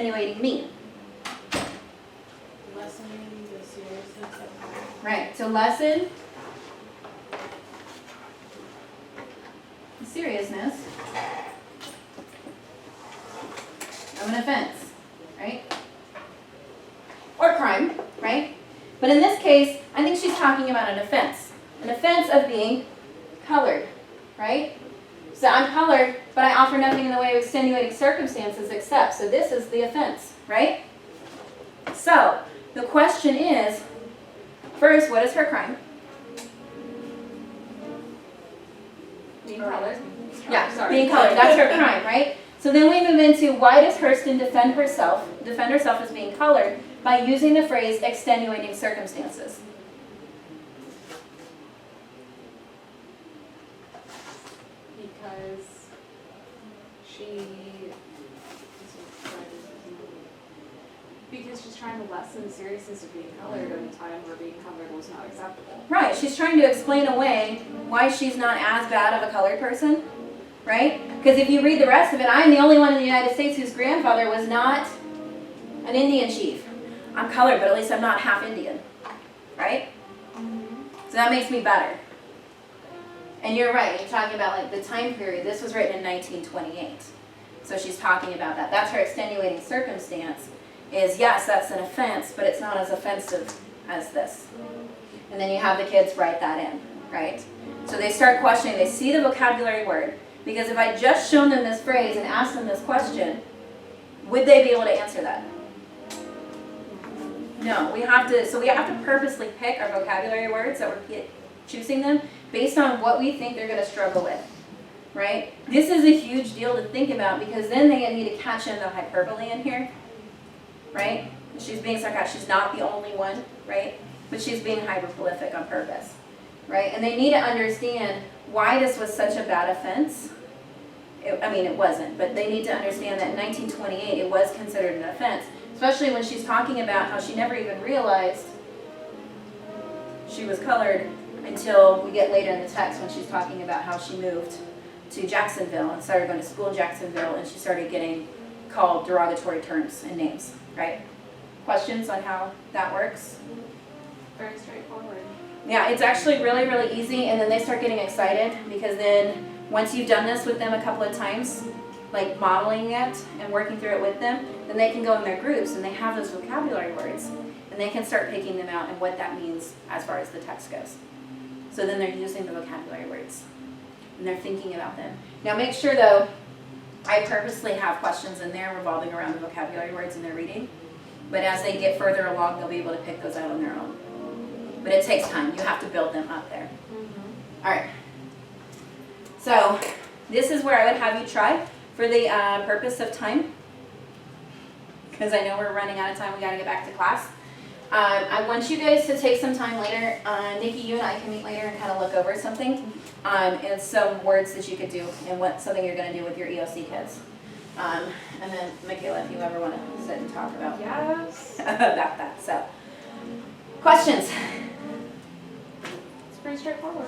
extenuating mean? Lessening the seriousness of crime. Right, so lessen the seriousness of an offense, right? Or crime, right? But in this case, I think she's talking about an offense of being colored, right? So I'm colored, but I offer nothing in the way of extenuating circumstances except, so this is the offense, right? So the question is, first, what is her crime? Being colored. Yeah, Sorry. being colored, that's her crime, right? So then we move into, why does Hurston defend herself as being colored by using the phrase extenuating circumstances? Because she's trying to lessen the seriousness of being colored at a time where being colored was not acceptable. Right, she's trying to explain away why she's not as bad of a colored person, right? Because if you read the rest of it, I'm the only one in the United States whose grandfather was not an Indian chief. I'm colored, but at least I'm not half Indian, right? So that makes me better. And you're right, you're talking about like the time period. This was written in 1928. So she's talking about that. That's her extenuating circumstance is, yes, that's an offense, but it's not as offensive as this. And then you have the kids write that in, right? So they start questioning, they see the vocabulary word, because if I just shown them this phrase and asked them this question, would they be able to answer that? No, we have to purposely pick our vocabulary words that we're choosing them based on what we think they're going to struggle with, right? This is a huge deal to think about because then they need to catch in the hyperbole in here, right? She's being sarcastic. She's not the only one, right? But she's being hyperprolific on purpose, right? And they need to understand why this was such a bad offense. It wasn't, but they need to understand that in 1928 it was considered an offense, especially when she's talking about how she never even realized she was colored until we get later in the text when she's talking about how she moved to Jacksonville and started going to school in Jacksonville and she started getting called derogatory terms and names, right? Questions on how that works? Very straightforward. Yeah, it's actually really, really easy, and then they start getting excited because then once you've done this with them a couple of times, like modeling it and working through it with them, then they can go in their groups and they have those vocabulary words and they can start picking them out and what that means as far as the text goes. So then they're using the vocabulary words and they're thinking about them. Now make sure though, I purposely have questions in there revolving around the vocabulary words in their reading, but as they get further along, they'll be able to pick those out on their own. But it takes time. You have to build them up there. All right. So this is where I would have you try for the purpose of time, because I know we're running out of time. We got to get back to class. I want you guys to take some time later. Nikki, you and I can meet later and kind of look over something and some words that you could do and something you're going to do with your EOC kids. And then Michaela, if you ever want to sit and talk about about that. So, questions? It's pretty straightforward.